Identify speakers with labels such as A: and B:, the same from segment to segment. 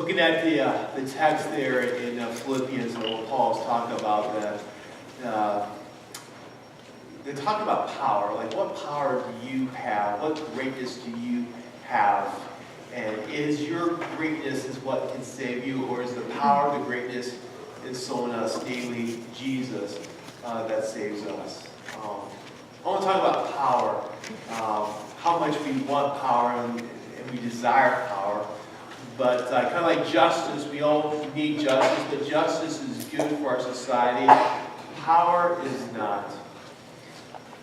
A: Looking at the text there in Philippians, what Paul's talking about, they talk about power. Like, what power do you have? What greatness do you have? And is your greatness is what can save you, or is the power, the greatness is sown in us, namely Jesus, that saves us? I want to talk about power, how much we want power and we desire power. But kind of like justice, we all need justice, but justice is good for our society. Power is not.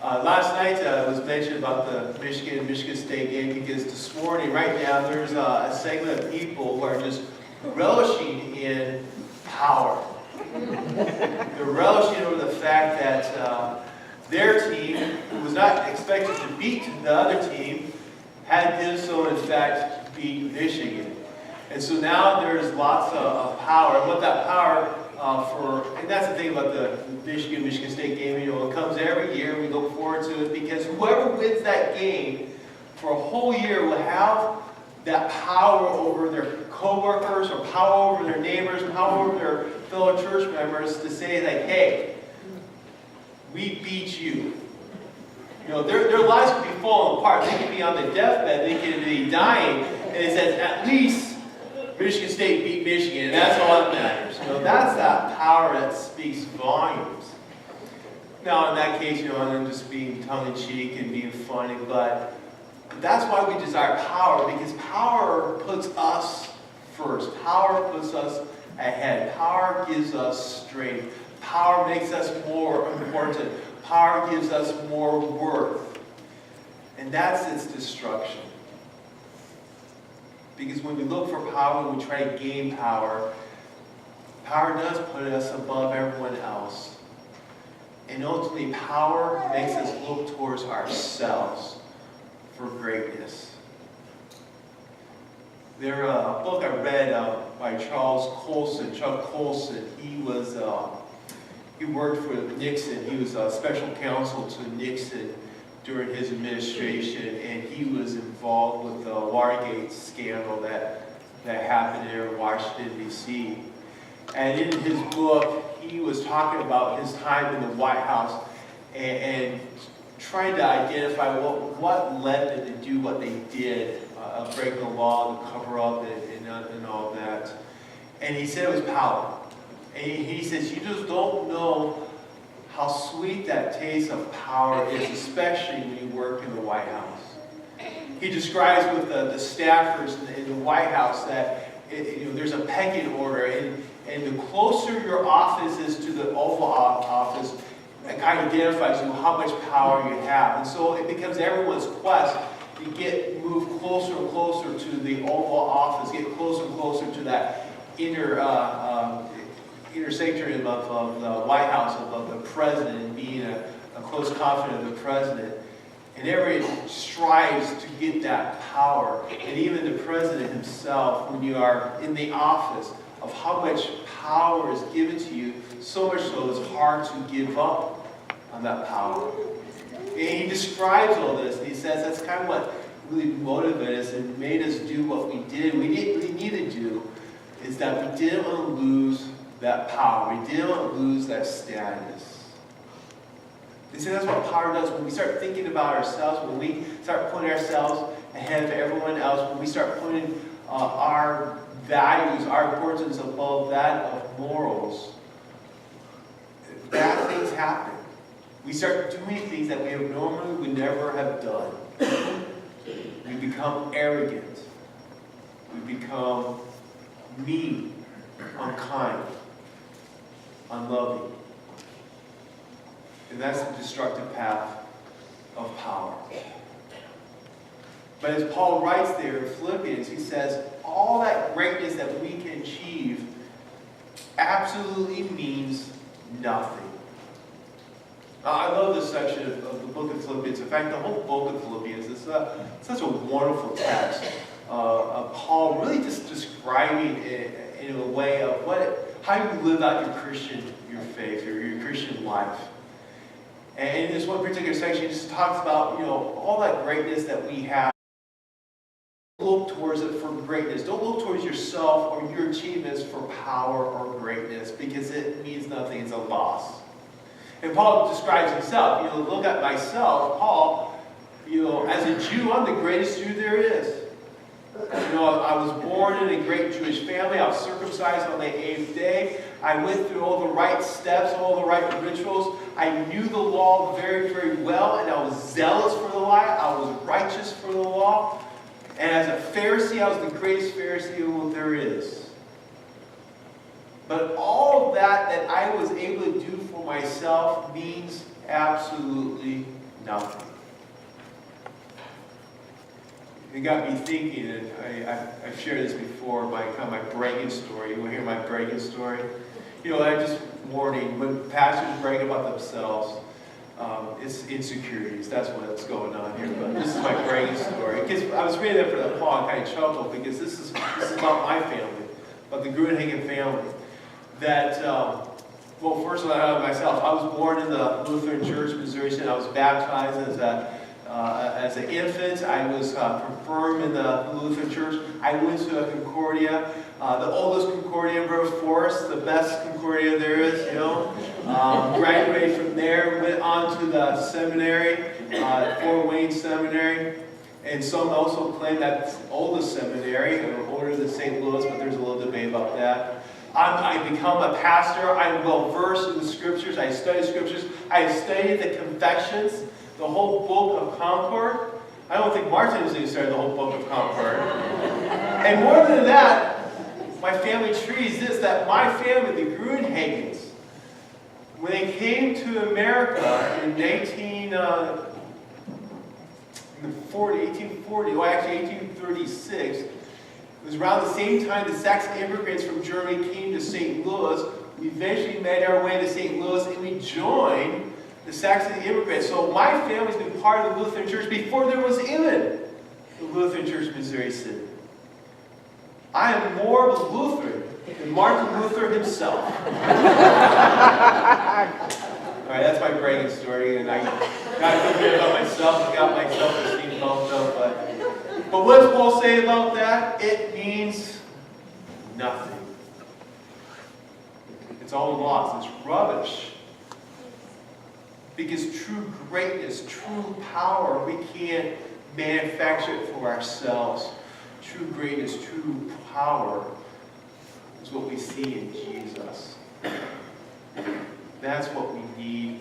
A: Last night it was mentioned about the Michigan State game, because this morning, right now, there's a segment of people who are just relishing in power. They're relishing over the fact that their team, who was not expected to beat the other team, had done so, in fact, beat Michigan. And so now there's lots of power. And what that power and that's the thing about the Michigan State game, it comes every year. We look forward to it because whoever wins that game for a whole year will have that power over their coworkers, or power over their neighbors, power over their fellow church members to say, like, hey, we beat you. Their lives could be falling apart. They could be on the deathbed. They could be dying. And it says, at least Michigan State beat Michigan, and that's all that matters. That's that power that speaks volumes. Now, in that case, I'm just being tongue-in-cheek and being funny, but that's why we desire power, because power puts us first. Power puts us ahead. Power gives us strength. Power makes us more important. Power gives us more worth. And that's its destruction. Because when we look for power, when we try to gain power, power does put us above everyone else. And ultimately, power makes us look towards ourselves for greatness. There, a book I read by Chuck Colson. He worked for Nixon. He was special counsel to Nixon during his administration, and he was involved with the Watergate scandal that happened here in Washington, D.C. And in his book, he was talking about his time in the White House and trying to identify what led them to do what they did, break the law, to cover up and all that. And he said it was power. And he says, you just don't know how sweet that taste of power is, especially when you work in the White House. He describes with the staffers in the White House that there's a pecking order, and the closer your office is to the Oval Office, it kind of identifies how much power you have. And so it becomes everyone's quest to move closer and closer to the Oval Office, get closer and closer to that inner sanctuary of the White House, of the president, and being a close confidant of the president. And everyone strives to get that power. And even the president himself, when you are in the office, of how much power is given to you, so much so it's hard to give up on that power. And he describes all this, and he says that's kind of what really motivated us and made us do what we did. We need to do is that we didn't want to lose that power. We didn't want to lose that status. They say that's what power does. When we start thinking about ourselves, when we start putting ourselves ahead of everyone else, when we start putting our values, our importance above that of morals, bad things happen. We start doing things that we normally would never have done. We become arrogant. We become mean, unkind, unloving. And that's the destructive path of power. But as Paul writes there in Philippians, he says, all that greatness that we can achieve absolutely means nothing. I love this section of the book of Philippians. In fact, the whole book of Philippians is such a wonderful text of Paul really just describing it in a way of how you live out your faith, your Christian life. And in this one particular section, he just talks about all that greatness that we have. look towards it for greatness. Don't look towards yourself or your achievements for power or greatness, because it means nothing. It's a loss. And Paul describes himself. Look at myself, Paul, as a Jew, I'm the greatest Jew there is. I was born in a great Jewish family. I was circumcised on the 8th day. I went through all the right steps, all the right rituals. I knew the law very, very well, and I was zealous for the law. I was righteous for the law. And as a Pharisee, I was the greatest Pharisee there is. But all that I was able to do for myself means absolutely nothing. It got me thinking, and I've shared this before, my bragging story. You want to hear my bragging story? I just warning, when pastors brag about themselves, it's insecurities. That's what's going on here. But this is my bragging story. Because I was reading that for the Paul, I kind of chuckled, because this is about my family, about the Gruenhagen family. That, first of all, myself, I was born in the Lutheran Church, Missouri. I was baptized as an infant. I was confirmed in the Lutheran Church. I went to a Concordia, the oldest Concordia in Brooks Forest, the best Concordia there is, Graduated from there, went on to the seminary, Fort Wayne Seminary. And some also claim that's the oldest seminary, older than St. Louis, but there's a little debate about that. I become a pastor. I'm well versed in the scriptures. I study scriptures. I studied the confessions, the whole book of Concord. I don't think Martin has even studied the whole book of Concord. And more than that, my family tree is this, that my family, the Gruenhagens, when they came to America in 1836, it was around the same time the Saxon immigrants from Germany came to St. Louis. We eventually made our way to St. Louis, and we joined the Saxon immigrants. So my family's been part of the Lutheran Church before there was even the Lutheran Church, Missouri City. I am more of a Lutheran than Martin Luther himself. All right, that's my bragging story, and I got to feel good about myself. I got my self-esteem bumped up, but what does Paul say about that? It means nothing. It's all lost. It's rubbish. Because true greatness, true power, we can't manufacture it for ourselves. True greatness, true power is what we see in Jesus. That's what we need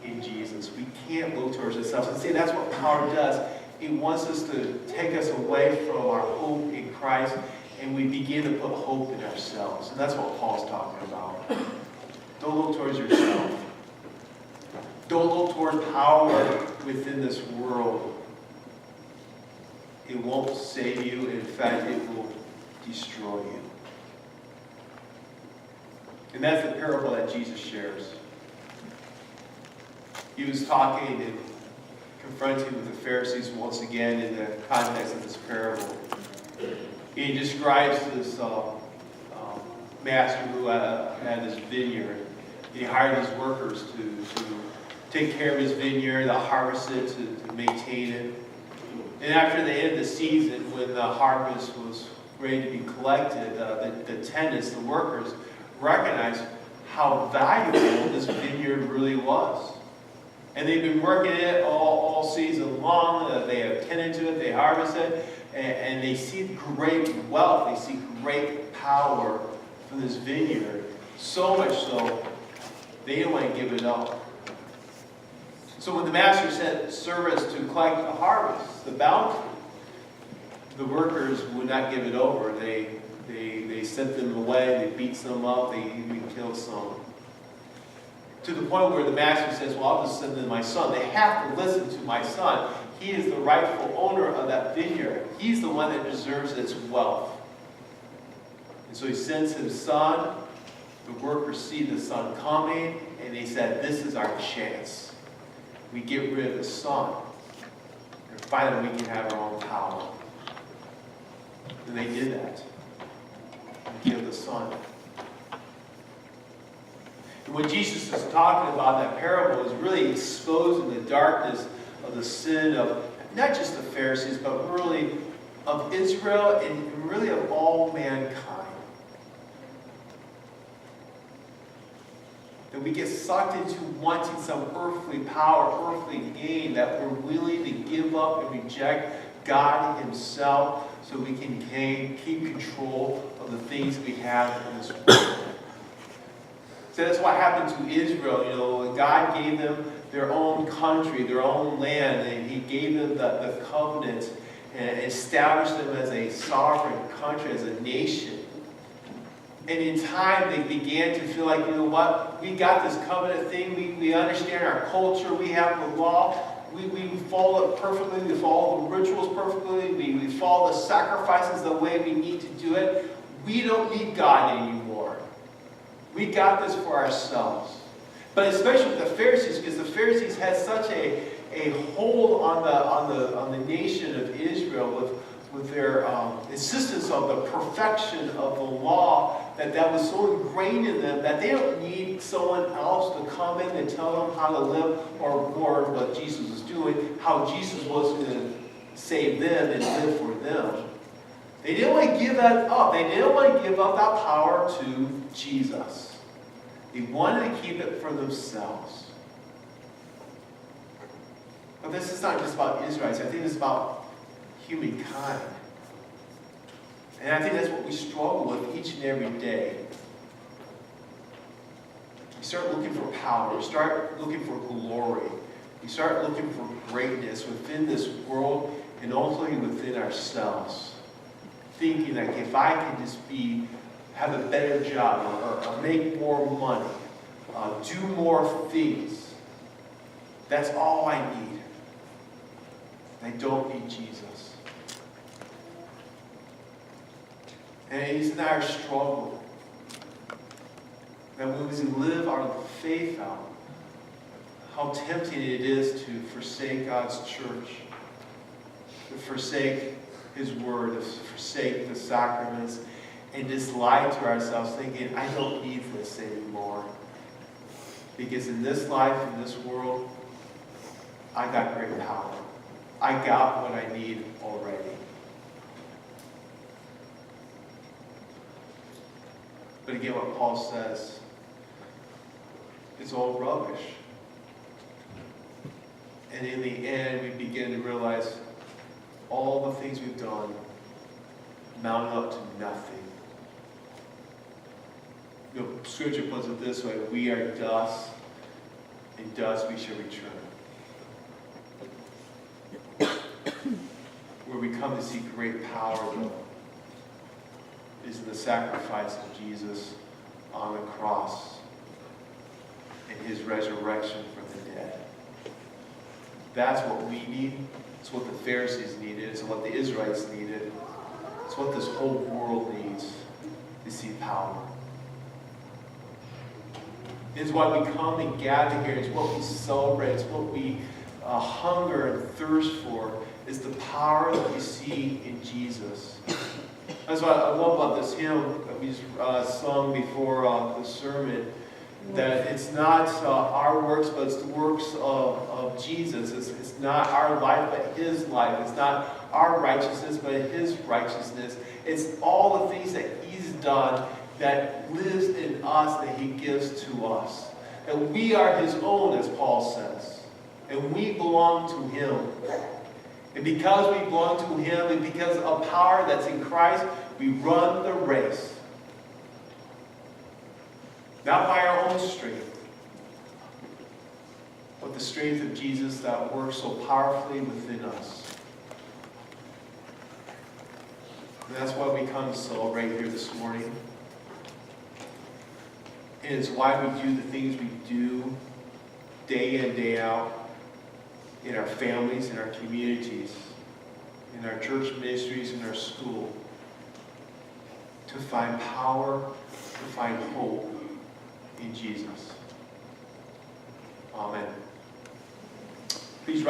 A: in Jesus. We can't look towards ourselves and say that's what power does. It wants us to take us away from our hope in Christ, and we begin to put hope in ourselves. And that's what Paul's talking about. Don't look towards yourself. Don't look toward power within this world. It won't save you. In fact, it will destroy you. And that's the parable that Jesus shares. He was talking and confronting with the Pharisees once again in the context of this parable. He describes this master who had this vineyard. He hired his workers to take care of his vineyard, to harvest it, to maintain it. And after the end of the season, when the harvest was ready to be collected, the tenants, the workers, recognized how valuable this vineyard really was. And they've been working it all season long. They have tended to it, they harvest it, and they see great wealth, they see great power from this vineyard. So much so, they didn't want to give it up. So when the master sent servants to collect the harvest, the bounty, the workers would not give it over. They sent them away, they beat some up, they even killed some. To the point where the master says, well, I'll just send them my son. They have to listen to my son. He is the rightful owner of that vineyard. He's the one that deserves its wealth. And so he sends his son. The workers see the son coming, and they said, this is our chance. We get rid of the son, and finally we can have our own power. And they did that. They killed the son. And what Jesus is talking about in that parable is really exposing the darkness of the sin of not just the Pharisees, but really of Israel and really of all mankind. That we get sucked into wanting some earthly power, earthly gain, that we're willing to give up and reject God himself so we can keep control of the things we have in this world. So that's what happened to Israel. God gave them their own country, their own land, and he gave them the covenant and established them as a sovereign country, as a nation. And in time, they began to feel like, we got this covenant thing. We understand our culture. We have the law. We follow it perfectly. We follow the rituals perfectly. We follow the sacrifices the way we need to do it. We don't need God anymore. We got this for ourselves. But especially with the Pharisees, because the Pharisees had such a hold on the nation of Israel with their insistence of the perfection of the law, that was so ingrained in them that they don't need someone else to come in and tell them how to live, or what Jesus was doing, how Jesus was going to save them and live for them. They didn't want to give that up. They didn't want to give up that power to Jesus. They wanted to keep it for themselves. But this is not just about Israelites. I think it's about humankind. And I think that's what we struggle with each and every day. We start looking for power. We start looking for glory. We start looking for greatness within this world and ultimately within ourselves. Thinking that if I can just have a better job or make more money, do more things, that's all I need. I don't need Jesus. And it's not our struggle. That when we live our faith out, how tempting it is to forsake God's church, to forsake his word, to forsake the sacraments, and just lie to ourselves thinking, I don't need this anymore. Because in this life, in this world, I got great power. I got what I need already. But again, what Paul says is all rubbish. And in the end, we begin to realize all the things we've done mount up to nothing. Scripture puts it this way: we are dust, and dust we shall return. Where we come to see great power, though, is in the sacrifice of Jesus on the cross and his resurrection from the dead. That's what we need. It's what the Pharisees needed. It's what the Israelites needed. It's what this whole world needs to see power. It's why we come and gather here. It's what we celebrate. It's what we hunger and thirst for, is the power that we see in Jesus. That's what I love about this hymn that we sung before the sermon, that it's not our works, but it's the works of Jesus. It's not our life, but his life. It's not our righteousness, but his righteousness. It's all the things that he's done that lives in us, that he gives to us. That we are his own, as Paul says. And we belong to him. And because we belong to him, and because of power that's in Christ, we run the race. Not by our own strength, but the strength of Jesus that works so powerfully within us. And that's why we come to celebrate here this morning. And it's why we do the things we do day in, day out, in our families, in our communities, in our church ministries, in our school, to find power, to find hope in Jesus. Amen. Please rise.